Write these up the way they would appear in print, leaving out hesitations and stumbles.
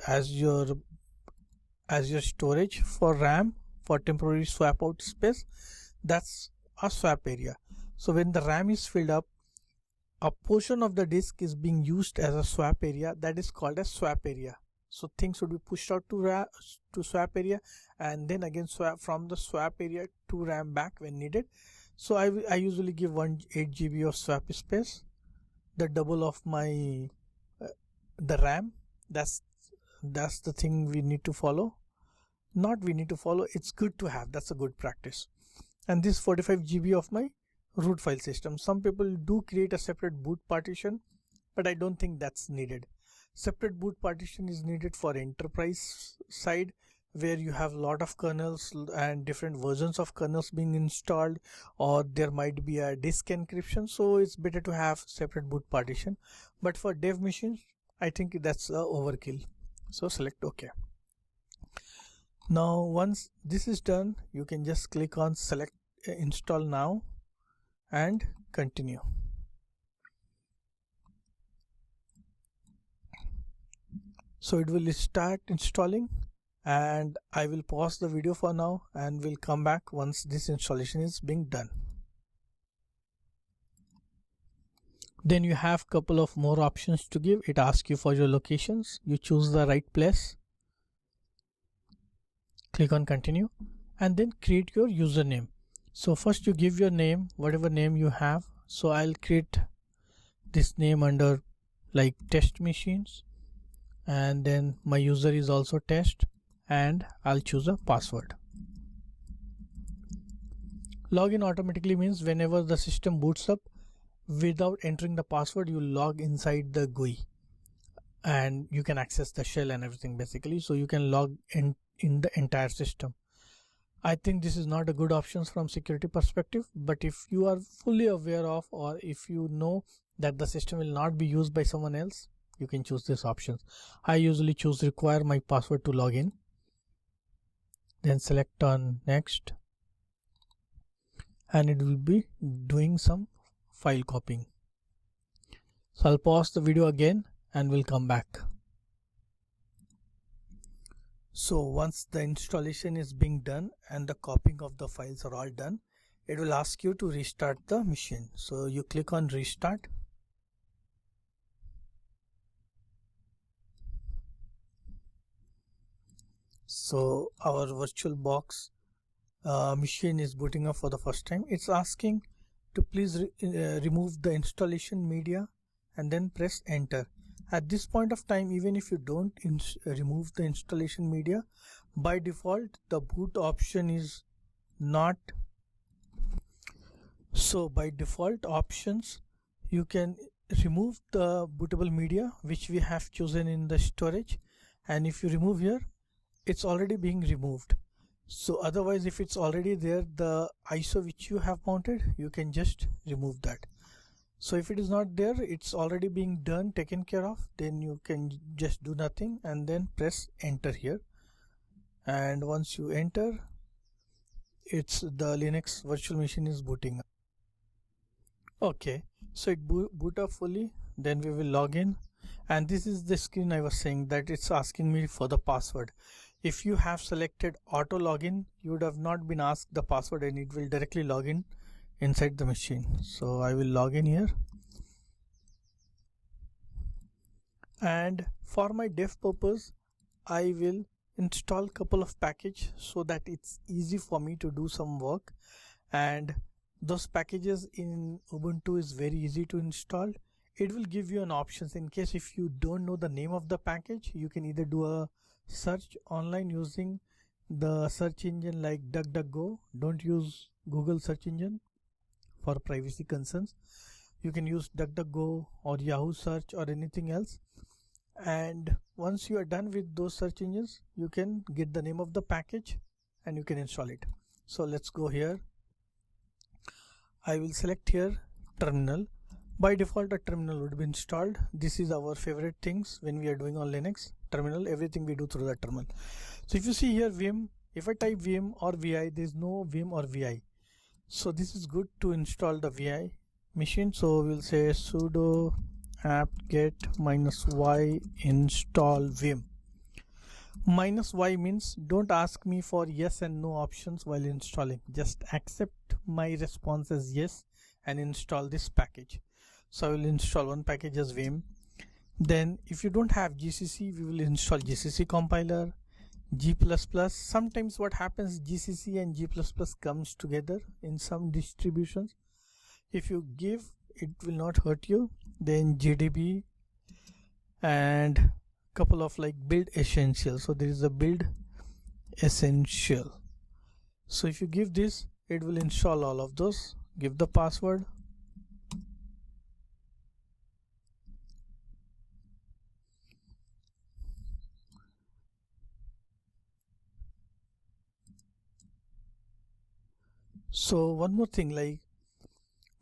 as your storage for RAM for temporary swap out space. That's a swap area. So when the RAM is filled up, a portion of the disk is being used as a swap area. That is called a swap area. So things would be pushed out to swap area, and then again swap from the swap area to RAM back when needed. So I usually give 8 GB of swap space, the double of my the RAM. That's the thing we need to follow. Not we need to follow, it's good to have. That's a good practice. And this 45 GB of my root file system. Some people do create a separate boot partition, but I don't think that's needed. Separate boot partition is needed for enterprise side, where you have a lot of kernels and different versions of kernels being installed, or there might be a disk encryption, so it's better to have separate boot partition. But for dev machines, I think that's overkill. So select OK. Now once this is done, you can just click on select install now and continue. So it will start installing, and I will pause the video for now and we'll come back once this installation is being done. Then you have couple of more options to give. It asks you for your locations. You choose the right place, click on continue, and then create your username. So first you give your name, whatever name you have. So I'll create this name under like test machines, and then my user is also test, and I'll choose a password. Login automatically means whenever the system boots up, without entering the password, you log inside the GUI and you can access the shell and everything basically. So you can log in the entire system. I think this is not a good option from security perspective, but if you are fully aware of, or if you know that the system will not be used by someone else, you can choose these options. I usually choose require my password to log in, then select on next, and it will be doing some file copying. So I'll pause the video again and we'll come back. So once the installation is being done and the copying of the files are all done, it will ask you to restart the machine. So you click on restart. So our VirtualBox machine is booting up for the first time. It's asking to please remove the installation media and then press enter. At this point of time, even if you don't remove the installation media, by default the boot option is not. So by default options, you can remove the bootable media which we have chosen in the storage, and if you remove here, it's already being removed. So otherwise, if it's already there, the ISO which you have mounted, you can just remove that. So if it is not there, it's already being done, taken care of, then you can just do nothing and then press enter here. And once you enter, it's the Linux virtual machine is booting up. Okay, so it boot up fully. Then we will log in, and this is the screen I was saying that it's asking me for the password. If you have selected auto login, you would have not been asked the password and it will directly log in inside the machine. So I will log in here, and for my dev purpose, I will install couple of packages so that it's easy for me to do some work. And those packages in Ubuntu is very easy to install. It will give you an options in case if you don't know the name of the package, you can either do a search online using the search engine like DuckDuckGo. Don't use Google search engine for privacy concerns. You can use DuckDuckGo or Yahoo search or anything else, and once you are done with those search engines, you can get the name of the package and you can install it. So let's go here. I will select here terminal. By default a terminal would be installed. This is our favorite things when we are doing on Linux. Terminal, everything we do through the terminal. So if you see here vim, if I type vim or vi, there is no vim or vi. So this is good to install the vi machine. So we'll say sudo apt-get -y install vim. -y means don't ask me for yes and no options while installing. Just accept my response as yes and install this package. So I will install one package as vim. Then if you don't have GCC, we will install GCC compiler, G++. Sometimes what happens, GCC and G++ comes together in some distributions. If you give, it will not hurt you. Then GDB and couple of like build essentials. So there is a build essential. So if you give this, it will install all of those. Give the password. So one more thing, like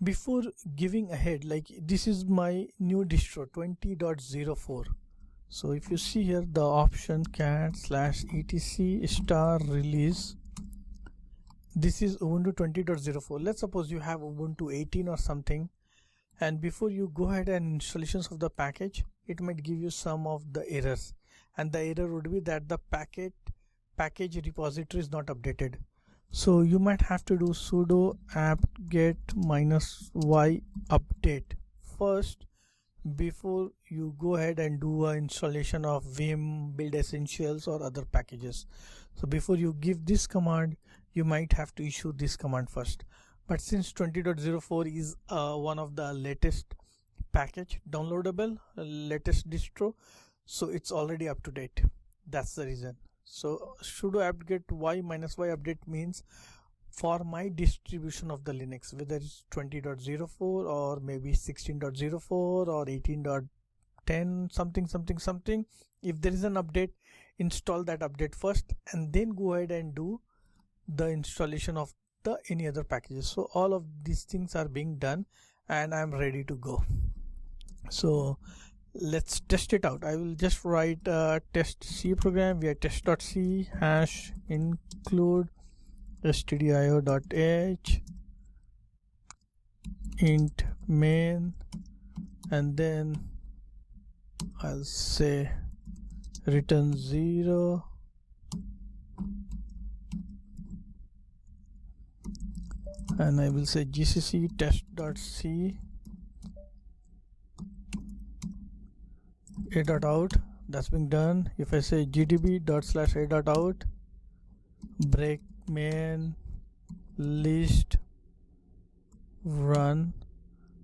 before giving ahead, like this is my new distro 20.04. so if you see here the option cat/etc*release, this is Ubuntu 20.04. let's suppose you have Ubuntu 18 or something, and before you go ahead and installations of the package, it might give you some of the errors, and the error would be that the package repository is not updated. So you might have to do sudo apt-get -y update first before you go ahead and do an installation of vim, build essentials or other packages. So before you give this command, you might have to issue this command first. But since 20.04 is one of the latest package downloadable, latest distro, so it's already up to date. That's the reason. So sudo apt-get -y update means for my distribution of the Linux, whether it's 20.04 or maybe 16.04 or 18.10 something, if there is an update, install that update first and then go ahead and do the installation of the any other packages. So all of these things are being done and I'm ready to go. So let's test it out. I will just write a test C program via test.c #include stdio.h int main, and then I'll say return 0, and I will say gcc test.c a.out. That's being done. If I say gdb./a.out break main list run,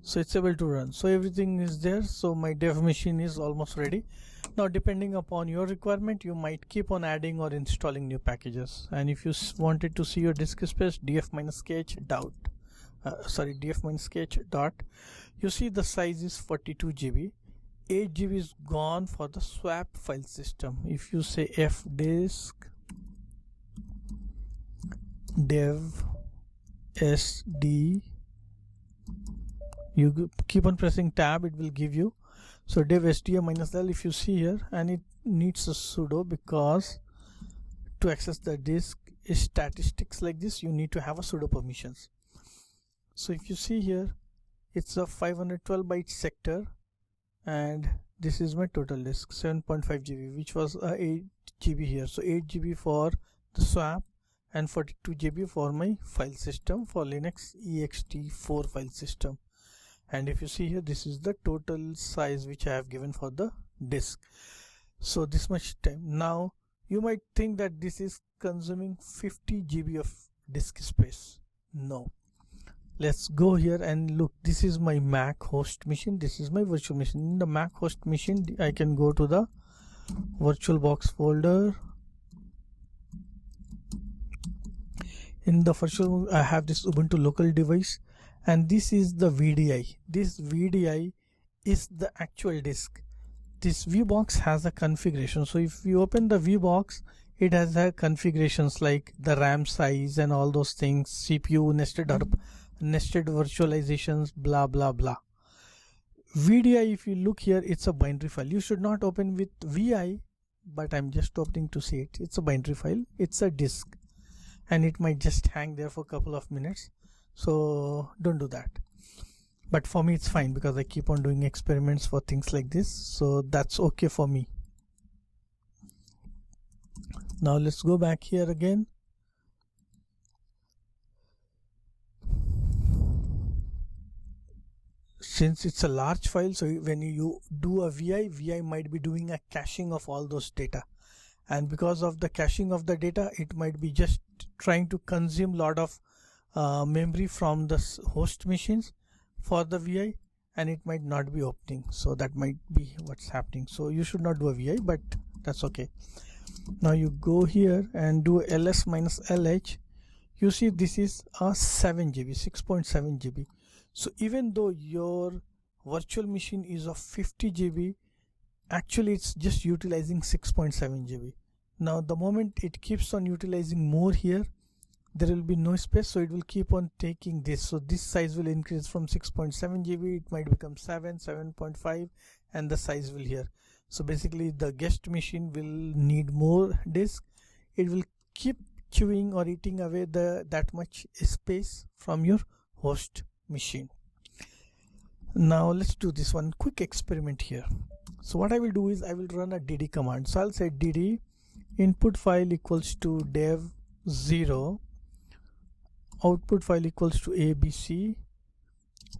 so it's able to run. So everything is there. So my dev machine is almost ready. Now depending upon your requirement, you might keep on adding or installing new packages. And if you wanted to see your disk space, df-sketch dot, you see the size is 42 GB. 8 GB is gone for the swap file system. If you say fdisk dev sd, you keep on pressing tab, it will give you. So dev sd -l, if you see here, and it needs a sudo because to access the disk statistics like this, you need to have a sudo permissions. So if you see here, it's a 512 byte sector, and this is my total disk 7.5 GB, which was 8 GB here. So 8 GB for the swap and 42 GB for my file system for Linux ext4 file system. And if you see here, this is the total size which I have given for the disk. So this much time. Now you might think that this is consuming 50 GB of disk space. No. Let's go here and look. This is my Mac host machine. This is my virtual machine. In the Mac host machine, I can go to the VirtualBox folder. In the virtual, I have this Ubuntu local device, and this is the VDI. This VDI is the actual disk. This VBox has a configuration. So if you open the VBox, it has a configurations like the RAM size and all those things, CPU nested virtualizations, blah blah blah. VDI, if you look here, it's a binary file. You should not open with VI, but I'm just opening to see it. It's a binary file. It's a disk, and it might just hang there for a couple of minutes. So don't do that. but for me it's fine because I keep on doing experiments for things like this, so that's okay for me. Now let's go back here again. Since it's a large file, so when you do a VI might be doing a caching of all those data, and because of the caching of the data, it might be just trying to consume a lot of memory from the host machines for the VI, and it might not be opening. So that might be what's happening. So you should not do a VI, but that's okay. Now you go here and do ls minus lh. You see this is a 7 GB, 6.7 GB. So even though your virtual machine is of 50 GB, actually it's just utilizing 6.7 GB. Now the moment it keeps on utilizing more here, there will be no space, so it will keep on taking this. So this size will increase from 6.7 GB, it might become 7, 7.5, and the size will here. So basically the guest machine will need more disk. It will keep chewing or eating away that much space from your host machine. Now let's do this one quick experiment here. So what I will do is I will run a dd command. So I'll say dd input file equals to dev 0, output file equals to abc,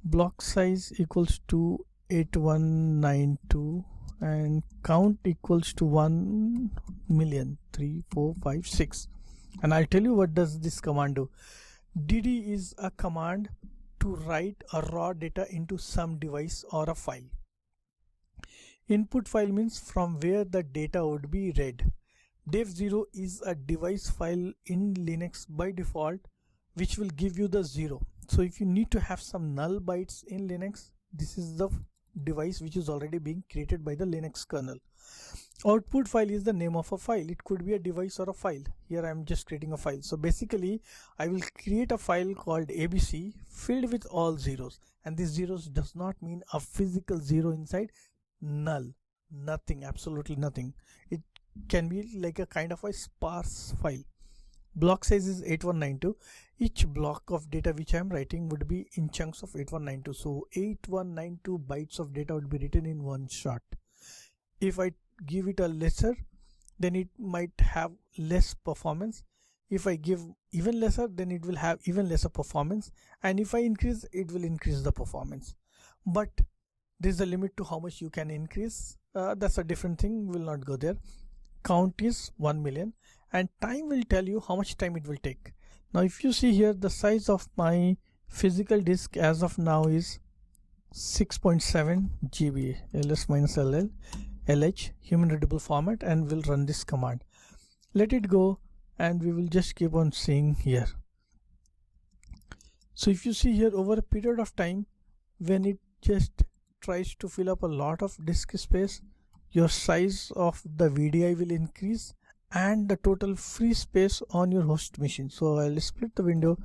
block size equals to 8192, and count equals to 1,000,000,345,6. And I'll tell you what does this command do. dd is a command to write a raw data into some device or a file. Input file means from where the data would be read. Dev0 is a device file in Linux by default, which will give you the 0. So if you need to have some null bytes in Linux, this is the device which is already being created by the Linux kernel. Output file is the name of a file. It could be a device or a file. Here I am just creating a file. So basically I will create a file called abc filled with all zeros, and these zeros does not mean a physical zero inside. Null, nothing, absolutely nothing. It can be like a kind of a sparse file. Block size is 8192. Each block of data which I am writing would be in chunks of 8192. So 8192 bytes of data would be written in one shot. If I give it a lesser, then it might have less performance. If I give even lesser, then it will have even lesser performance, and if I increase, it will increase the performance. But there's a limit to how much you can increase. That's a different thing, we'll not go there. Count is 1 million, and time will tell you how much time it will take. Now if you see here, the size of my physical disk as of now is 6.7 GB, ls minus lh, human readable format, and we'll run this command. Let it go, and we will just keep on seeing here. So if you see here, over a period of time, when it just tries to fill up a lot of disk space, your size of the VDI will increase and the total free space on your host machine. So I'll split the window,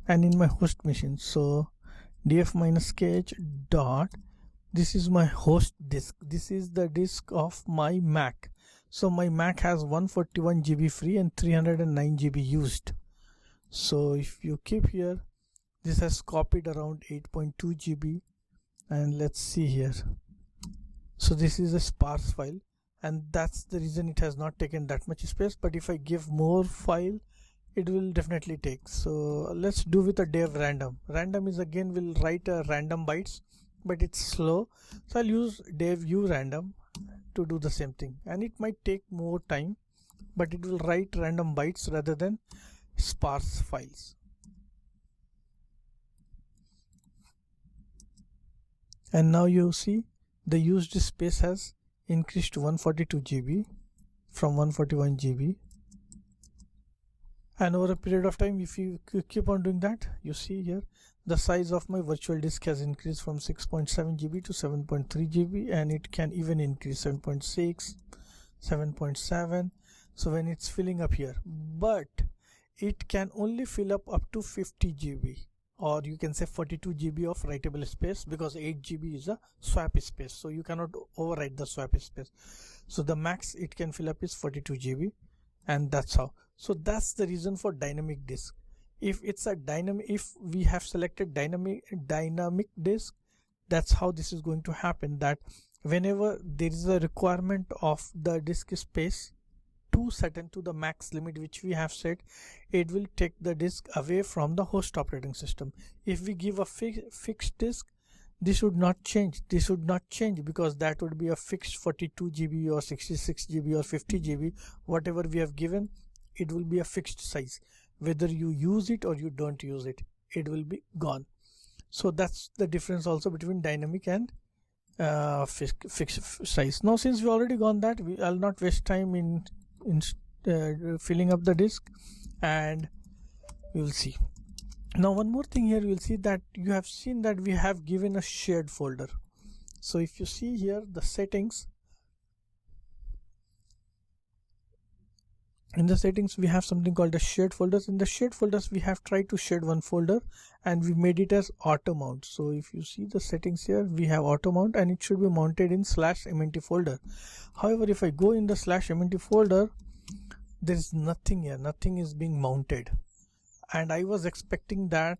and in my host machine, so df minus kh dot, this is my host disk. This is the disk of my Mac. So my Mac has 141 GB free and 309 GB used. So if you keep here, this has copied around 8.2 GB, and let's see here. So this is a sparse file, and that's the reason it has not taken that much space. But if I give more file, it will definitely take. So let's do with a dev random. Random is again will write a random bytes, but it's slow. So I'll use dev u random to do the same thing, and it might take more time, but it will write random bytes rather than sparse files. And now you see the used space has increased to 142 GB from 141 GB. And over a period of time, if you keep on doing that, you see here the size of my virtual disk has increased from 6.7 GB to 7.3 GB, and it can even increase 7.6, 7.7. So when it's filling up here, but it can only fill up to 50 GB, or you can say 42 GB of writable space, because 8 GB is a swap space, so you cannot overwrite the swap space. So the max it can fill up is 42 GB, and that's how. So that's the reason for dynamic disk. If it's a dynamic, if we have selected dynamic disk, that's how this is going to happen, that whenever there is a requirement of the disk space to certain to the max limit which we have set, it will take the disk away from the host operating system. If we give a fixed disk, this would not change. This would not change because that would be a fixed 42 GB or 66 GB or 50 GB, whatever we have given, it will be a fixed size. Whether you use it or you don't use it, it will be gone. So that's the difference also between dynamic and fixed size. Now since we already gone that, I'll not waste time in filling up the disk, and we will see. Now one more thing here, you will see that you have seen that we have given a shared folder. So if you see here the settings, in the settings we have something called the shared folders. In the shared folders we have tried to share one folder and we made it as auto mount. So if you see the settings here, we have auto mount and it should be mounted in /mnt folder. However, if I go in the /mnt folder, there is nothing here, nothing is being mounted, and I was expecting that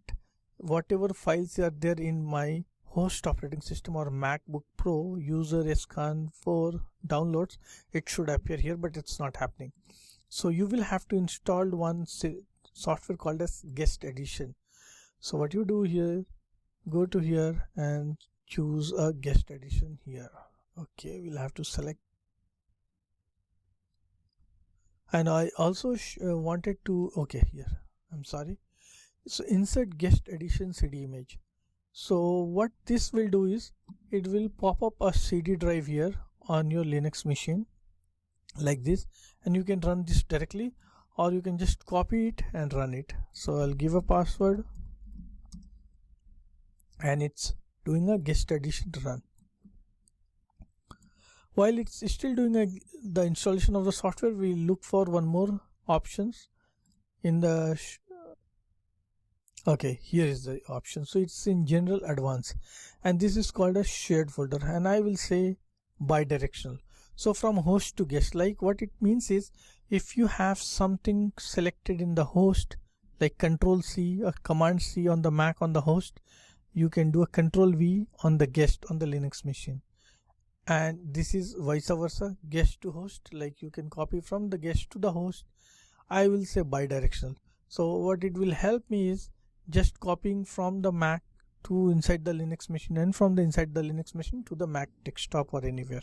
whatever files are there in my host operating system or MacBook Pro user scan4 downloads, it should appear here, but it's not happening. So you will have to install one software called as guest edition. So what you do here, go to here and choose a guest edition here. Okay, we'll have to select. And I also wanted to, okay, here, I'm sorry. So insert guest edition CD image. So what this will do is, it will pop up a CD drive here on your Linux machine like this, and you can run this directly or you can just copy it and run it. So I'll give a password and it's doing a guest edition to run. While it's still doing the installation of the software, we look for one more options in the okay, here is the option. So it's in general advanced and this is called a shared folder, and I will say bidirectional. So from host to guest, like what it means is, if you have something selected in the host like Control C or Command C on the Mac on the host, you can do a Control V on the guest on the Linux machine. And this is vice versa, guest to host, like you can copy from the guest to the host. I will say bidirectional. So what it will help me is just copying from the Mac to inside the Linux machine and from the inside the Linux machine to the Mac desktop or anywhere.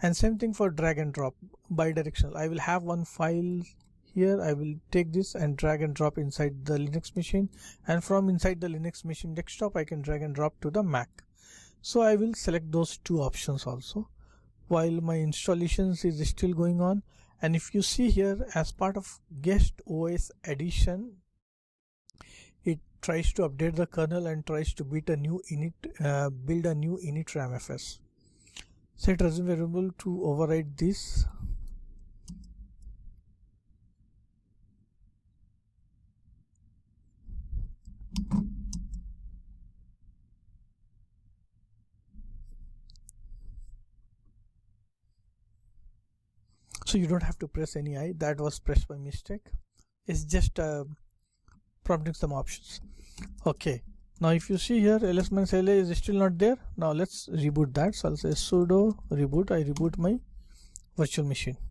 And same thing for drag and drop, bidirectional. I will have one file here, I will take this and drag and drop inside the Linux machine, and from inside the Linux machine desktop I can drag and drop to the Mac. So I will select those two options also while my installations is still going on. And if you see here, as part of guest OS edition, it tries to update the kernel and tries to build a new init ramfs. Set resume variable to override this. So you don't have to press any I, that was pressed by mistake. It's just prompting some options. Okay, now if you see here, ls-la is still not there. Now let's reboot that. So I'll say sudo reboot. I reboot my virtual machine.